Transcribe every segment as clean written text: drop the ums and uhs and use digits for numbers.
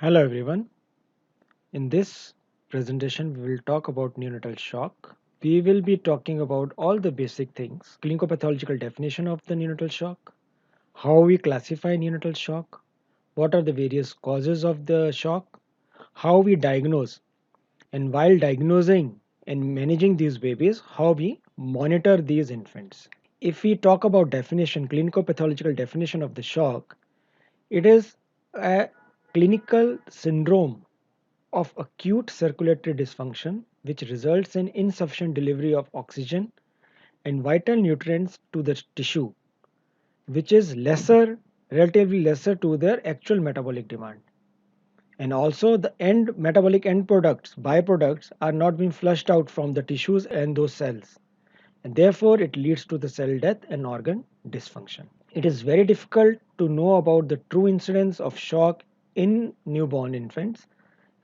Hello everyone. In this presentation, we will talk about neonatal shock. We will be talking about all the basic things, clinical pathological definition of the neonatal shock, how we classify neonatal shock, what are the various causes of the shock, how we diagnose, and while diagnosing and managing these babies, how we monitor these infants. If we talk about definition, clinical pathological definition of the shock, it is a clinical syndrome of acute circulatory dysfunction which results in insufficient delivery of oxygen and vital nutrients to the tissue, which is relatively lesser to their actual metabolic demand. And also the metabolic end products, byproducts, are not being flushed out from the tissues and those cells. And therefore it leads to the cell death and organ dysfunction. It is very difficult to know about the true incidence of shock in newborn infants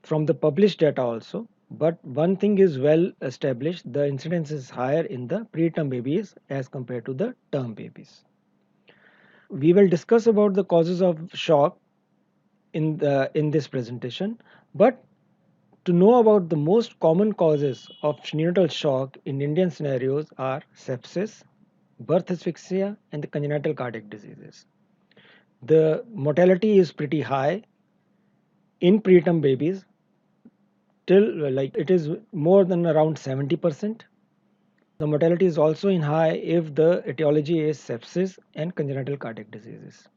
from the published data also, but one thing is well established: the incidence is higher in the preterm babies as compared to the term babies. We will discuss about the causes of shock in this presentation, but to know about the most common causes of neonatal shock in Indian scenarios are sepsis, birth asphyxia, and the congenital cardiac diseases. The mortality is pretty high in preterm babies, till like it is more than around 70%. The mortality is also in high if the etiology is sepsis and congenital cardiac diseases.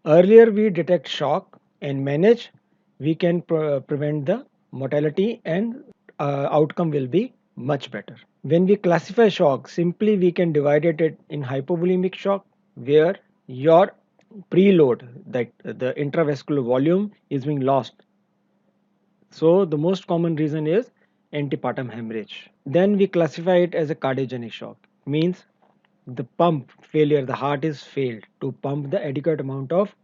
Earlier we detect shock and manage, we can prevent the mortality, and outcome will be much better. When we classify shock, simply we can divide it in hypovolemic shock, where your preload, that the intravascular volume, is being lost. So the most common reason is antepartum hemorrhage. Then we classify it as a cardiogenic shock. Means the pump failure, the heart is failed to pump the adequate amount of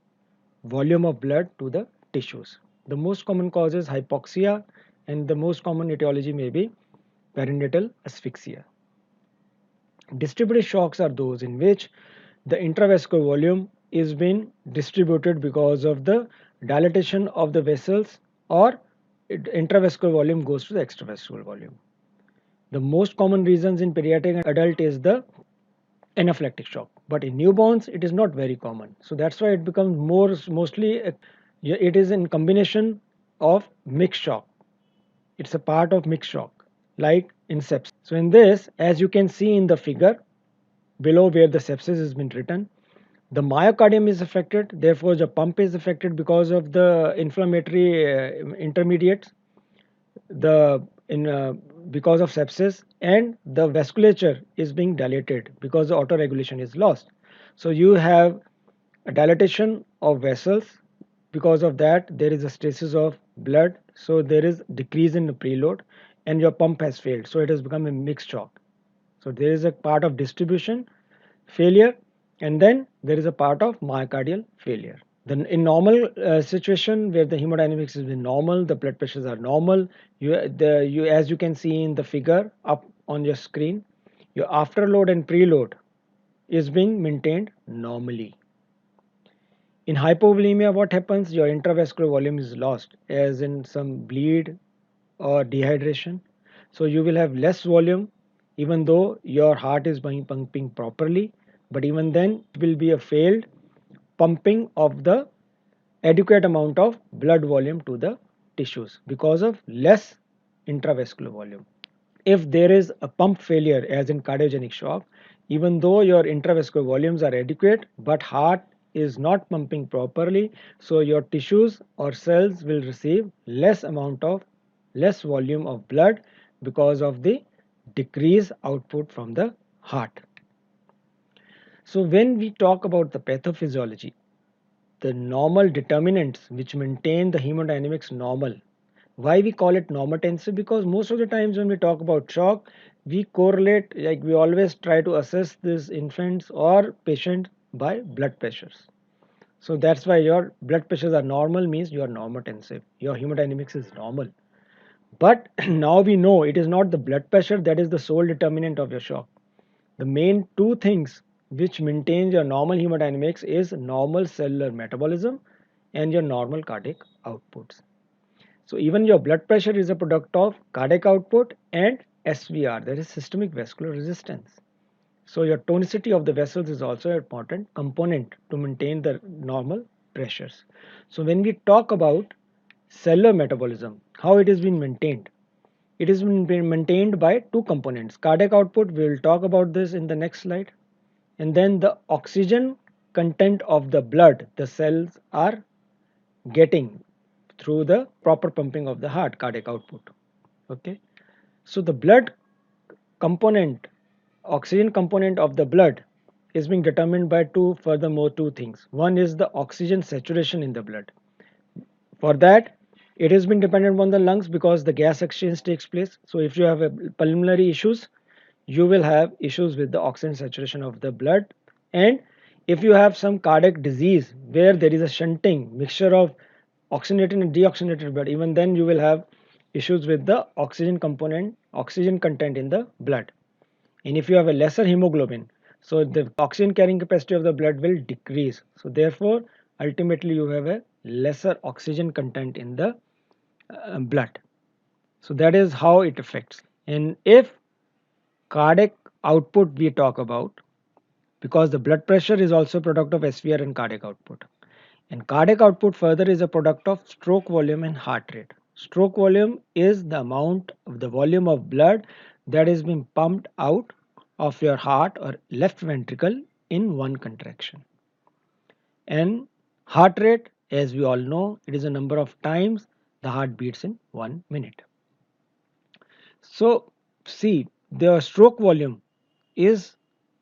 volume of blood to the tissues. The most common cause is hypoxia, and the most common etiology may be perinatal asphyxia. Distributed shocks are those in which the intravascular volume is being distributed because of the dilatation of the vessels, or intravascular volume goes to the extravascular volume. The most common reasons in pediatric and adult is the anaphylactic shock, but in newborns it is not very common. So that's why it becomes mostly it is in combination of mixed shock. It's a part of mixed shock, like in sepsis. So in this, as you can see in the figure below where the sepsis has been written, the myocardium is affected, therefore the pump is affected because of the inflammatory intermediates, the in because of sepsis, and the vasculature is being dilated because the autoregulation is lost. So you have a dilatation of vessels, because of that there is a stasis of blood, so there is decrease in the preload, and your pump has failed, so it has become a mixed shock. So there is a part of distribution failure, and then there is a part of myocardial failure. Then in normal situation where the hemodynamics is normal, the blood pressures are normal, you as you can see in the figure up on your screen, your afterload and preload is being maintained normally. In hypovolemia, what happens? Your intravascular volume is lost, as in some bleed or dehydration. So you will have less volume, even though your heart is being pumping properly, but even then it will be a failed pumping of the adequate amount of blood volume to the tissues because of less intravascular volume. If there is a pump failure, as in cardiogenic shock, even though your intravascular volumes are adequate, but heart is not pumping properly, so your tissues or cells will receive less volume of blood because of the decreased output from the heart. So when we talk about the pathophysiology, the normal determinants which maintain the hemodynamics normal. Why we call it normotensive? Because most of the times when we talk about shock, we correlate, like we always try to assess this infants or patient by blood pressures. So that's why your blood pressures are normal, means you are normotensive, your hemodynamics is normal. But now we know it is not the blood pressure that is the sole determinant of your shock. The main two things which maintains your normal hemodynamics is normal cellular metabolism and your normal cardiac outputs. So even your blood pressure is a product of cardiac output and SVR, that is systemic vascular resistance. So your tonicity of the vessels is also an important component to maintain the normal pressures. So when we talk about cellular metabolism, how it is being maintained, it is being maintained by two components. Cardiac output, we will talk about this in the next slide. And then the oxygen content of the blood the cells are getting through the proper pumping of the heart, cardiac output. Okay, so the blood component, oxygen component of the blood is being determined by two things. One is the oxygen saturation in the blood. For that, it has been dependent on the lungs because the gas exchange takes place. So if you have pulmonary issues, you will have issues with the oxygen saturation of the blood. And if you have some cardiac disease where there is a shunting mixture of oxygenated and deoxygenated blood, even then you will have issues with the oxygen component, oxygen content in the blood. And if you have a lesser hemoglobin, so the oxygen carrying capacity of the blood will decrease. So therefore, ultimately you have a lesser oxygen content in the blood. So that is how it affects. And if cardiac output we talk about, because the blood pressure is also a product of SVR and cardiac output. And cardiac output further is a product of stroke volume and heart rate. Stroke volume is the amount of the volume of blood that is being pumped out of your heart or left ventricle in one contraction. And heart rate, as we all know, it is a number of times the heart beats in 1 minute. So see, the stroke volume is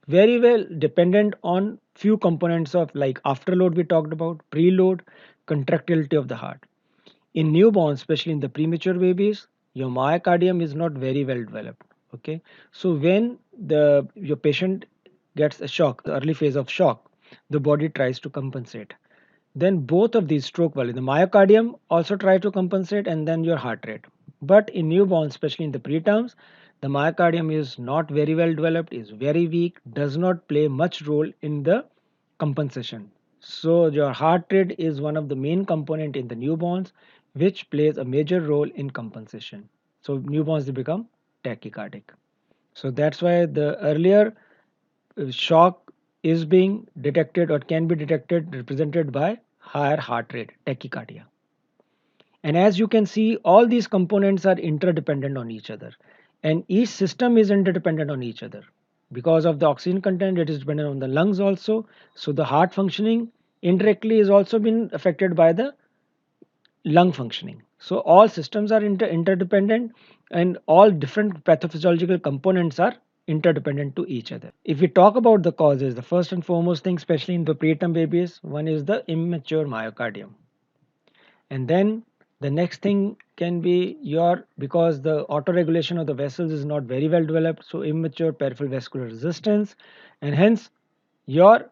very well dependent on few components of like afterload we talked about, preload, contractility of the heart. In newborns, especially in the premature babies, your myocardium is not very well developed. Okay, so when your patient gets a shock, the early phase of shock, the body tries to compensate. Then both of these stroke volume, the myocardium also try to compensate, and then your heart rate. But in newborns, especially in the preterms, the myocardium is not very well developed, is very weak, does not play much role in the compensation. So your heart rate is one of the main component in the newborns, which plays a major role in compensation. So newborns they become tachycardic. So that's why the earlier shock is being detected or can be detected represented by higher heart rate, tachycardia. And as you can see, all these components are interdependent on each other, and each system is interdependent on each other. Because of the oxygen content, it is dependent on the lungs also. So the heart functioning indirectly is also been affected by the lung functioning. So all systems are interdependent, and all different pathophysiological components are interdependent to each other. If we talk about the causes, the first and foremost thing, especially in the preterm babies, one is the immature myocardium. And then the next thing can be your, because the autoregulation of the vessels is not very well developed, so immature peripheral vascular resistance, and hence your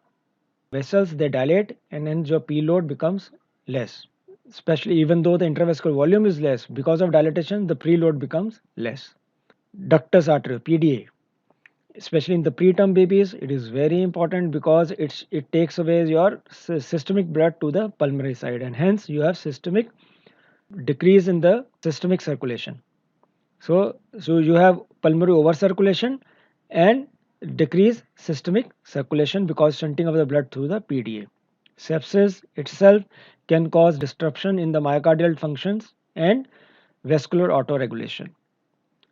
vessels they dilate, and hence your P load becomes less. Especially even though the intravascular volume is less, because of dilatation the preload becomes less. Ductus arteriole, PDA, especially in the preterm babies, it is very important because it takes away your systemic blood to the pulmonary side, and hence you have systemic decrease in the systemic circulation. So you have pulmonary overcirculation and decrease systemic circulation because shunting of the blood through the PDA. Sepsis itself can cause disruption in the myocardial functions and vascular autoregulation.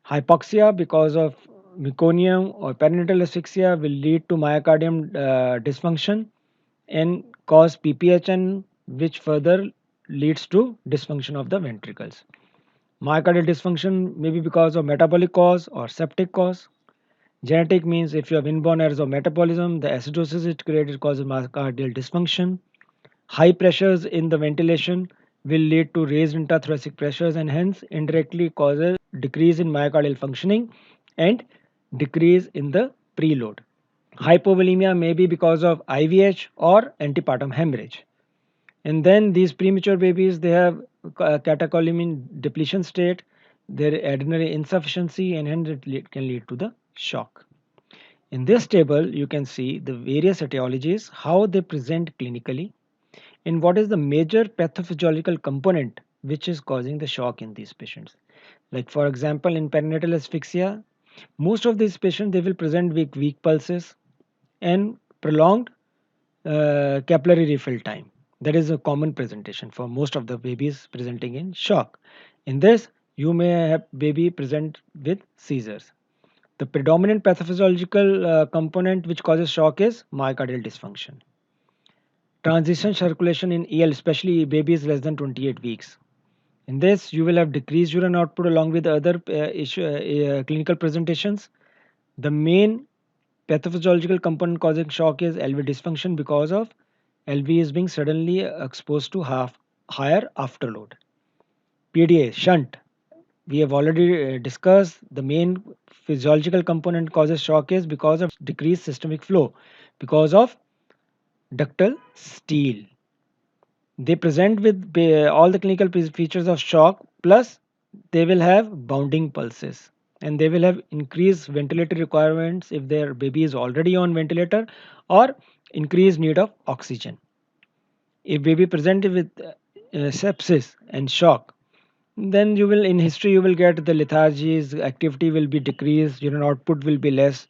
Hypoxia because of meconium or perinatal asphyxia will lead to myocardium dysfunction and cause PPHN, which further leads to dysfunction of the ventricles. Myocardial dysfunction may be because of metabolic cause or septic cause. Genetic means if you have inborn errors of metabolism, the acidosis it created causes myocardial dysfunction. High pressures in the ventilation will lead to raised intrathoracic pressures and hence indirectly causes decrease in myocardial functioning and decrease in the preload. Hypovolemia may be because of IVH or antepartum hemorrhage. And then these premature babies, they have catecholamine depletion state, their adenary insufficiency, and hence it can lead to the shock. In this table, you can see the various etiologies, how they present clinically, And what is the major pathophysiological component which is causing the shock in these patients? Like for example, in perinatal asphyxia, most of these patients they will present with weak pulses and prolonged capillary refill time. That is a common presentation for most of the babies presenting in shock. In this, you may have baby present with seizures. The predominant pathophysiological component which causes shock is myocardial dysfunction. Transition circulation in EL, especially babies less than 28 weeks. In this, you will have decreased urine output along with other clinical presentations. The main pathophysiological component causing shock is LV dysfunction because of LV is being suddenly exposed to higher afterload. PDA, shunt. We have already discussed the main physiological component causes shock is because of decreased systemic flow, because of ductal steal. They present with all the clinical features of shock, plus they will have bounding pulses and they will have increased ventilator requirements if their baby is already on ventilator, or increased need of oxygen. If baby presented with sepsis and shock, then you will in history you will get the lethargies, activity will be decreased, urine output will be less,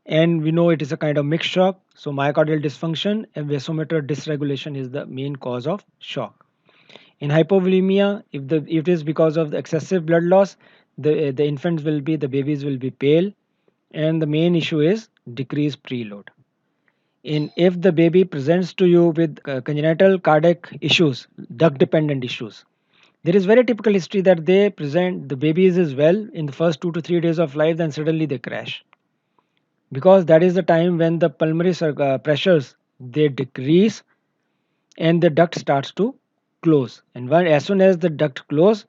and we know it is a kind of mixed shock. So myocardial dysfunction and vasomotor dysregulation is the main cause of shock. In hypovolemia, if it is because of the excessive blood loss, the infants will be the babies will be pale, and the main issue is decreased preload. In if the baby presents to you with congenital cardiac issues, duct dependent issues, there is very typical history that they present the babies is well in the first 2 to 3 days of life, then suddenly they crash, because that is the time when the pulmonary pressures they decrease and the duct starts to close, and as soon as the duct close,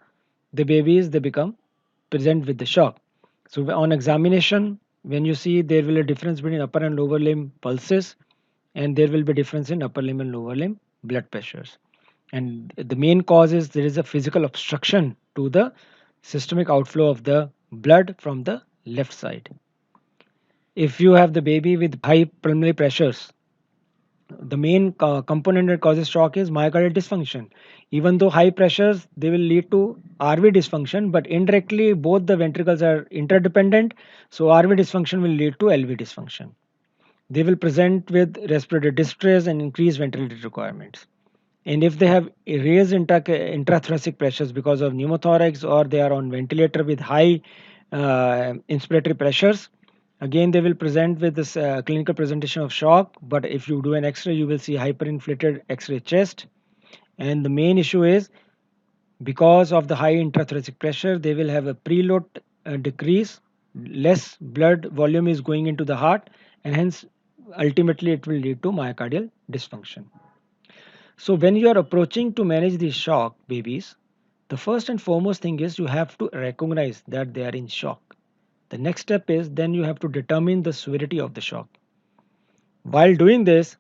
the babies they become present with the shock. So on examination, when you see, there will be a difference between upper and lower limb pulses, and there will be difference in upper limb and lower limb blood pressures. And the main cause is there is a physical obstruction to the systemic outflow of the blood from the left side. If you have the baby with high pulmonary pressures, the main component that causes shock is myocardial dysfunction. Even though high pressures they will lead to RV dysfunction, but indirectly both the ventricles are interdependent, so RV dysfunction will lead to LV dysfunction. They will present with respiratory distress and increased ventilator requirements. And if they have raised intrathoracic pressures because of pneumothorax, or they are on ventilator with high inspiratory pressures, again they will present with this clinical presentation of shock. But if you do an X-ray, you will see hyperinflated X-ray chest. And the main issue is because of the high intrathoracic pressure, they will have a preload decrease, less blood volume is going into the heart, and hence ultimately it will lead to myocardial dysfunction. So when you are approaching to manage these shock babies, the first and foremost thing is you have to recognize that they are in shock. The next step is then you have to determine the severity of the shock. While doing this,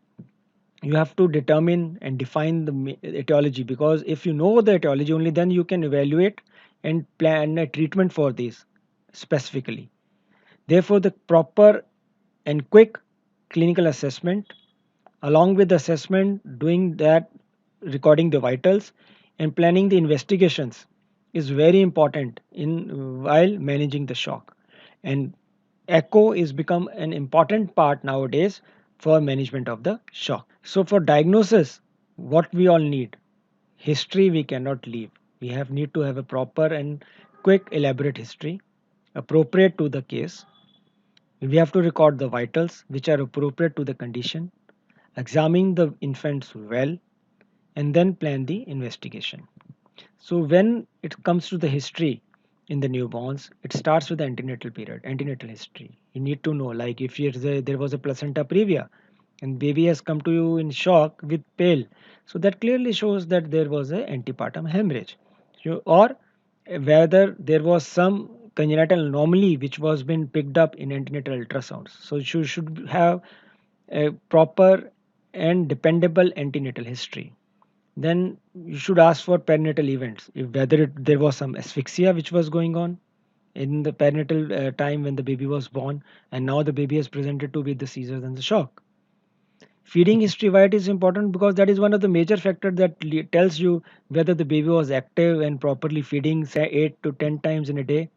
you have to determine and define the etiology, because if you know the etiology, only then you can evaluate and plan a treatment for these specifically. Therefore, the proper and quick clinical assessment, along with the assessment, doing that, recording the vitals, and planning the investigations is very important in while managing the shock. And echo is become an important part nowadays for management of the shock. So for diagnosis, what we all need, history we cannot leave. We have need to have a proper and quick elaborate history appropriate to the case. We have to record the vitals which are appropriate to the condition, examine the infants well, and then plan the investigation. So when it comes to the history in the newborns, it starts with the antenatal period, antenatal history. You need to know, like if there was a placenta previa and baby has come to you in shock with pale, so that clearly shows that there was a antepartum hemorrhage. Or whether there was some congenital anomaly which was been picked up in antenatal ultrasounds. So you should have a proper and dependable antenatal history. Then you should ask for perinatal events, if whether there was some asphyxia which was going on in the perinatal time when the baby was born, and now the baby has presented to with the seizures and the shock. Feeding history, why it is important? Because that is one of the major factors that tells you whether the baby was active and properly feeding, say 8 to 10 times in a day.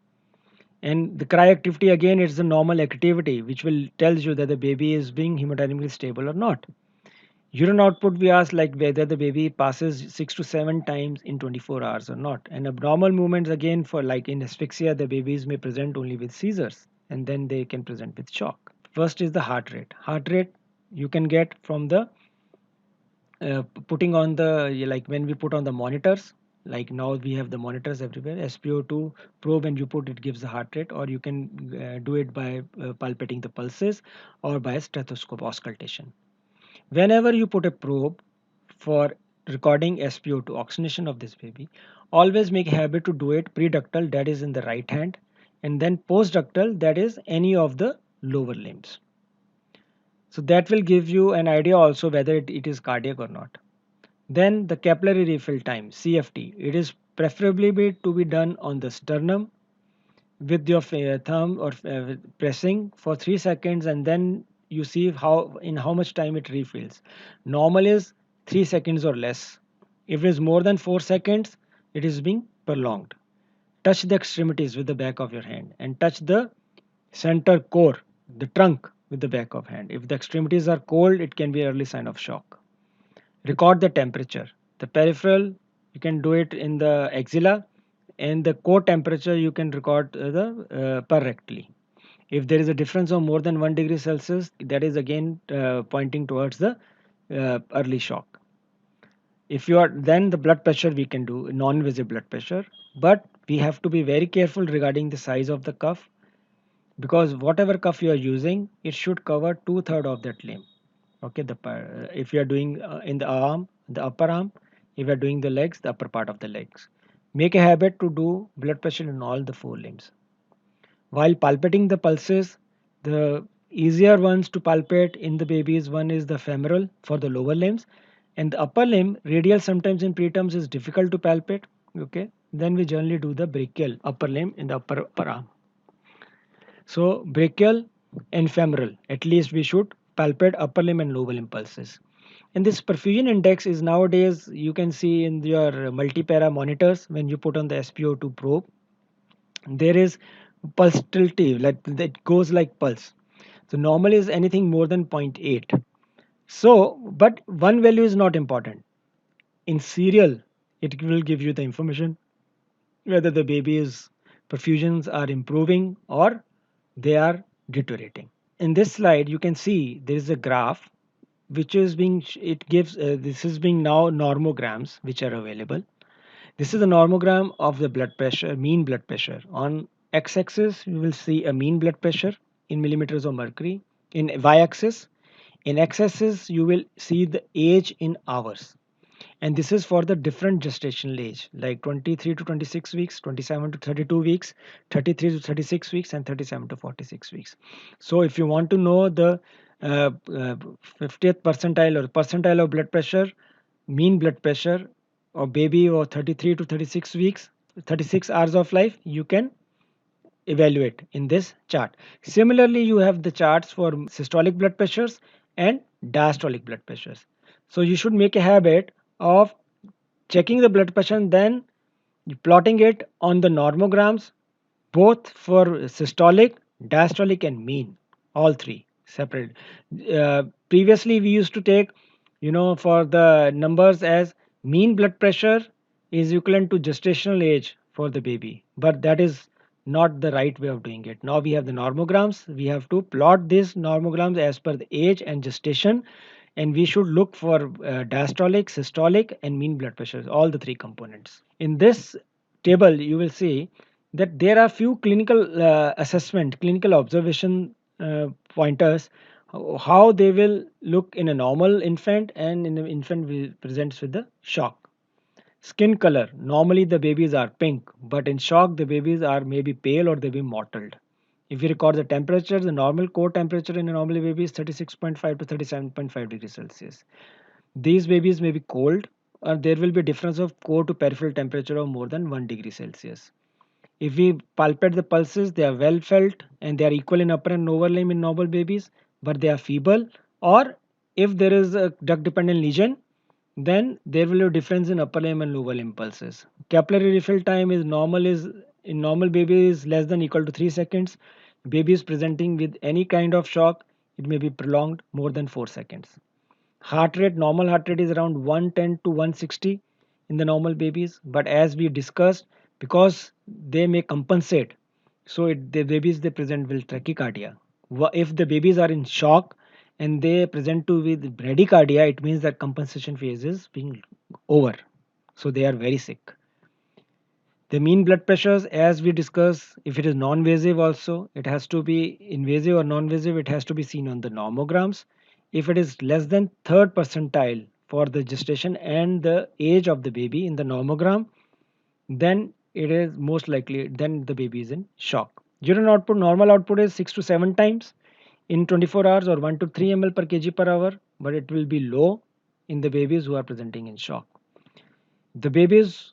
And the cry activity, again, it's a normal activity which will tells you that the baby is being hemodynamically stable or not. Urine output, we ask like whether the baby passes 6 to 7 times in 24 hours or not. And abnormal movements, again, for like in asphyxia, the babies may present only with seizures and then they can present with shock. First is the heart rate. Heart rate you can get from the putting on the like when we put on the monitors, like now we have the monitors everywhere. SpO2 probe, and you put it gives the heart rate, or you can do it by palpating the pulses or by stethoscope auscultation. Whenever you put a probe for recording SpO2 oxygenation of this baby, always make a habit to do it preductal, that is in the right hand, and then postductal, that is any of the lower limbs. So that will give you an idea also whether it is cardiac or not. Then the capillary refill time, CFT, it is preferably to be done on the sternum with your thumb or pressing for 3 seconds, and then you see how much time it refills. Normal is 3 seconds or less. If it is more than 4 seconds, it is being prolonged. Touch the extremities with the back of your hand and touch the center core, the trunk, with the back of hand. If the extremities are cold, it can be early sign of shock. Record the temperature. The peripheral, you can do it in the axilla, and the core temperature you can record the per rectally. If there is a difference of more than 1 degree Celsius, that is again pointing towards the early shock. If you are, then the blood pressure we can do non-invasive blood pressure, but we have to be very careful regarding the size of the cuff, because whatever cuff you are using, it should cover two-thirds of that limb. Okay, if you are doing in the arm, the upper arm, if you are doing the legs, the upper part of the legs. Make a habit to do blood pressure in all the four limbs. While palpating the pulses, the easier ones to palpate in the babies, one is the femoral for the lower limbs, and the upper limb, radial sometimes in preterms is difficult to palpate. Okay, then we generally do the brachial upper limb in the upper arm. So brachial and femoral, at least we should palpate upper limb and lower limb pulses. And this perfusion index is nowadays you can see in your multipara monitors when you put on the SpO2 probe. There is pulsatility, like that goes like pulse. So normal is anything more than 0.8. So, but one value is not important. In serial, it will give you the information whether the baby's perfusions are improving or they are deteriorating. In this slide, you can see there is a graph which is being, it gives, this is being now normograms which are available. This is a normogram of the blood pressure, mean blood pressure. On x-axis, you will see a mean blood pressure in millimeters of mercury. In y-axis, in x-axis, you will see the age in hours. And this is for the different gestational age, like 23 to 26 weeks, 27 to 32 weeks, 33 to 36 weeks, and 37 to 46 weeks. So if you want to know the 50th percentile or percentile of blood pressure, mean blood pressure of baby or 33 to 36 weeks, 36 hours of life, you can evaluate in this chart. Similarly, you have the charts for systolic blood pressures and diastolic blood pressures. So you should make a habit of checking the blood pressure and then plotting it on the normograms, both for systolic, diastolic, and mean, all three separate. Previously, we used to take, for the numbers as mean blood pressure is equivalent to gestational age for the baby, but that is not the right way of doing it. Now we have the normograms. We have to plot these normograms as per the age and gestation, and we should look for diastolic, systolic, and mean blood pressures, all the three components. In this table, you will see that there are few clinical assessment, clinical observation pointers, how they will look in a normal infant and in an infant will presents with the shock. Skin color, normally the babies are pink, but in shock the babies are maybe pale or they be mottled. If you record the temperature, the normal core temperature in a normal baby is 36.5 to 37.5 degrees Celsius. These babies may be cold, or there will be a difference of core to peripheral temperature of more than 1 degree Celsius. If we palpate the pulses, they are well felt and they are equal in upper and lower limb in normal babies, but they are feeble or if there is a duct dependent lesion, then there will be a difference in upper limb and lower limb pulses. Capillary refill time is in normal baby is less than equal to 3 seconds. Baby is presenting with any kind of shock, it may be prolonged more than 4 seconds. Heart rate, normal heart rate is around 110 to 160 in the normal babies, but as we discussed, because they may compensate, so the babies they present with tachycardia. If the babies are in shock and they present to with bradycardia, it means that compensation phase is being over, so they are very sick. The mean blood pressures, as we discussed, if it is non-invasive also, it has to be invasive or non-invasive, it has to be seen on the normograms. If it is less than third percentile for the gestation and the age of the baby in the normogram, then it is most likely, then the baby is in shock. Urine output, normal output is 6 to 7 times in 24 hours or 1 to 3 ml per kg per hour, but it will be low in the babies who are presenting in shock. The babies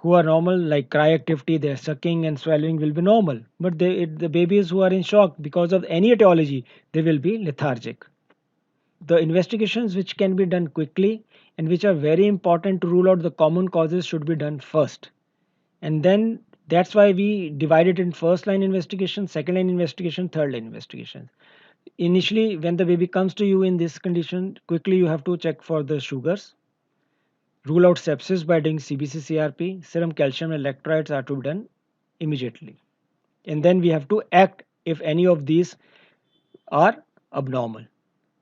who are normal, like cry activity, their sucking and swallowing will be normal. But the babies who are in shock because of any etiology, they will be lethargic. The investigations which can be done quickly and which are very important to rule out the common causes should be done first. And then that's why we divide it in first line investigation, second line investigation, third line investigation. Initially, when the baby comes to you in this condition, quickly you have to check for the sugars. Rule out sepsis by doing CBC-CRP. Serum calcium and electrolytes are to be done immediately. And then we have to act if any of these are abnormal.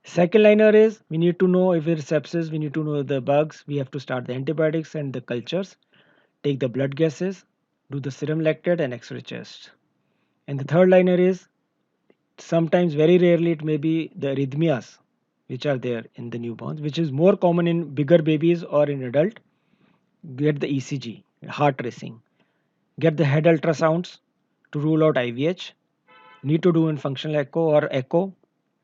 Second liner is we need to know if it's sepsis, we need to know the bugs, we have to start the antibiotics and the cultures, take the blood gases, do the serum lactate and X-ray chest. And the third liner is sometimes, very rarely, it may be the arrhythmias which are there in the newborns, which is more common in bigger babies or in adult. Get the ECG, heart racing, get the head ultrasounds to rule out IVH, need to do in functional echo or echo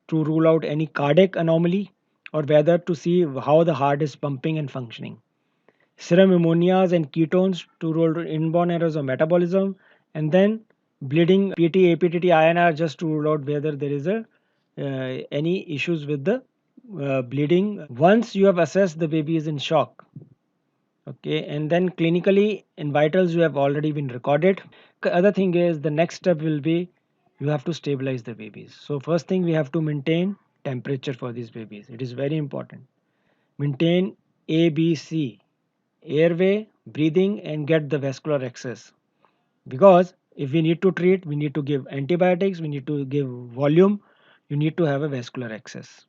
to rule out any cardiac anomaly or whether to see how the heart is pumping and functioning. Serum ammonias and ketones to rule out inborn errors of metabolism, and then bleeding PT, APTT, INR just to rule out whether there is a any issues with the bleeding. Once you have assessed the baby is in shock, okay, and then clinically in vitals you have already been recorded. Other thing is the next step will be you have to stabilize the babies. So first thing we have to maintain temperature for these babies. It is very important. Maintain ABC, airway, breathing, and get the vascular access. Because if we need to treat, we need to give antibiotics, we need to give volume, you need to have a vascular access.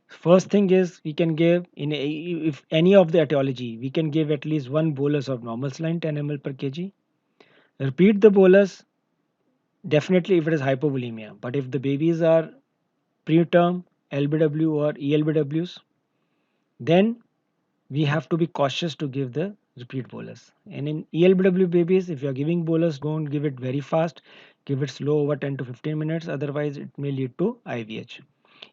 First thing is we can give if any of the etiology, we can give at least one bolus of normal saline 10 ml per kg. Repeat the bolus definitely if it is hypovolemia. But if the babies are preterm, LBW or ELBWs, then we have to be cautious to give the repeat bolus. And in ELBW babies, if you are giving bolus, don't give it very fast. Give it slow over 10 to 15 minutes. Otherwise, it may lead to IVH.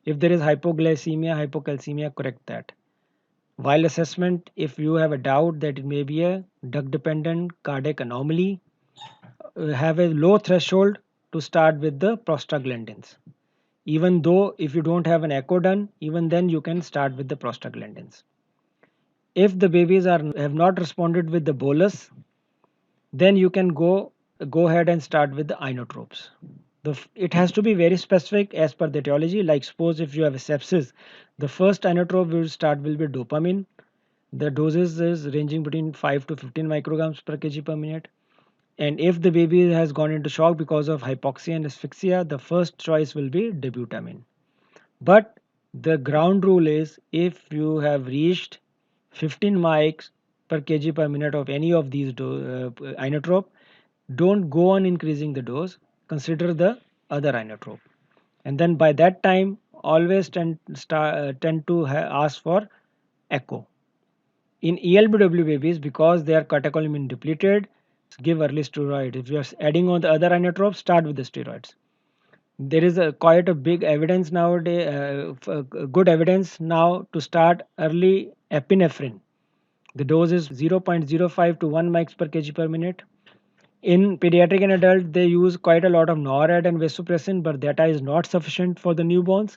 If there is hypoglycemia, hypocalcemia, correct that. While assessment, if you have a doubt that it may be a duct dependent cardiac anomaly, have a low threshold to start with the prostaglandins. Even though if you don't have an echo done, even then you can start with the prostaglandins. If the babies have not responded with the bolus, then you can go ahead and start with the inotropes. It has to be very specific as per the etiology. Like suppose if you have a sepsis, the first inotrope will be dopamine. The doses is ranging between 5 to 15 micrograms per kg per minute. And if the baby has gone into shock because of hypoxia and asphyxia, the first choice will be dobutamine. But the ground rule is if you have reached 15 mics per kg per minute of any of these inotrope, don't go on increasing the dose. Consider the other inotrope. And then by that time, always tend to ask for echo. In ELBW babies, because they are catecholamine depleted, give early steroid. If you are adding on the other inotropes, start with the steroids. There is quite a big evidence nowadays, good evidence now to start early epinephrine. The dose is 0.05 to 1 mics per kg per minute. In pediatric and adult, they use quite a lot of NORAD and vasopressin, but that is not sufficient for the newborns.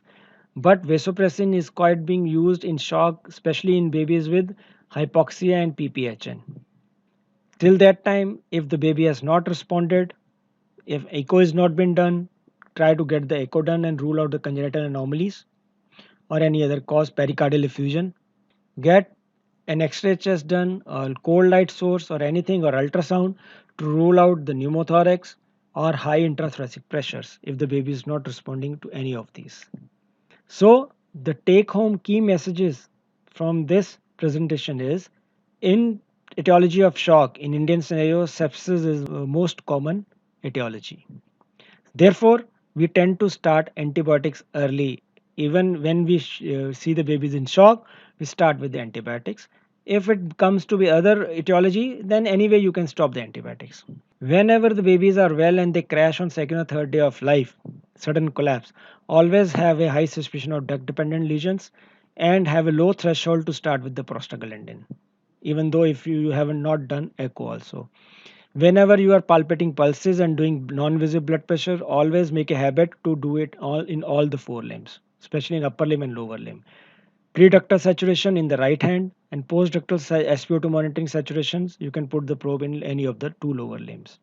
But vasopressin is quite being used in shock, especially in babies with hypoxia and PPHN. Till that time, if the baby has not responded, if echo has not been done, try to get the echo done and rule out the congenital anomalies or any other cause, pericardial effusion. Get an X-ray chest done, a cold light source or anything, or ultrasound to rule out the pneumothorax or high intrathoracic pressures if the baby is not responding to any of these. So the take home key messages from this presentation is, in etiology of shock in Indian scenario, sepsis is most common etiology. Therefore, we tend to start antibiotics early. Even when we see the babies in shock, we start with the antibiotics. If it comes to be other etiology, then anyway you can stop the antibiotics. Whenever the babies are well and they crash on second or third day of life, sudden collapse, always have a high suspicion of duct dependent lesions and have a low threshold to start with the prostaglandin, even though if you haven't not done echo also. Whenever you are palpating pulses and doing non-visible blood pressure, always make a habit to do it all in all the four limbs, especially in upper limb and lower limb. Pre-ductal saturation in the right hand and post-ductal SpO2 monitoring saturations, you can put the probe in any of the two lower limbs.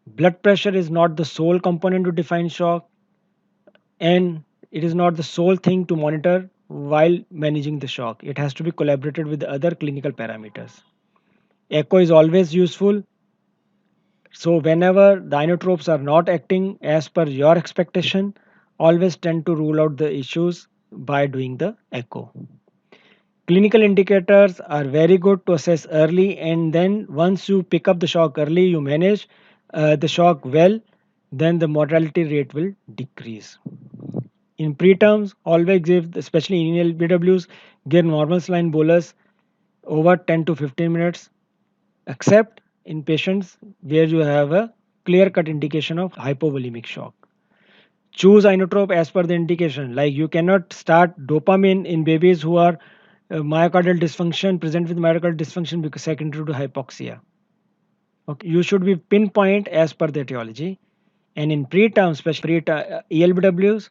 Blood pressure is not the sole component to define shock, and it is not the sole thing to monitor while managing the shock. It has to be collaborated with the other clinical parameters. Echo is always useful. So whenever the inotropes are not acting as per your expectation, always tend to rule out the issues by doing the echo. Clinical indicators are very good to assess early, and then once you pick up the shock early, you manage the shock well, then the mortality rate will decrease. In preterms, always give, especially in LBWs, give normal saline bolus over 10 to 15 minutes, except in patients where you have a clear cut indication of hypovolemic shock. Choose inotrope as per the indication. Like you cannot start dopamine in babies who are myocardial dysfunction, present with myocardial dysfunction because secondary to hypoxia. Okay, you should be pinpoint as per the etiology. And in preterm, especially ELBWs,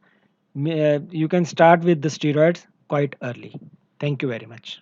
you can start with the steroids quite early. Thank you very much.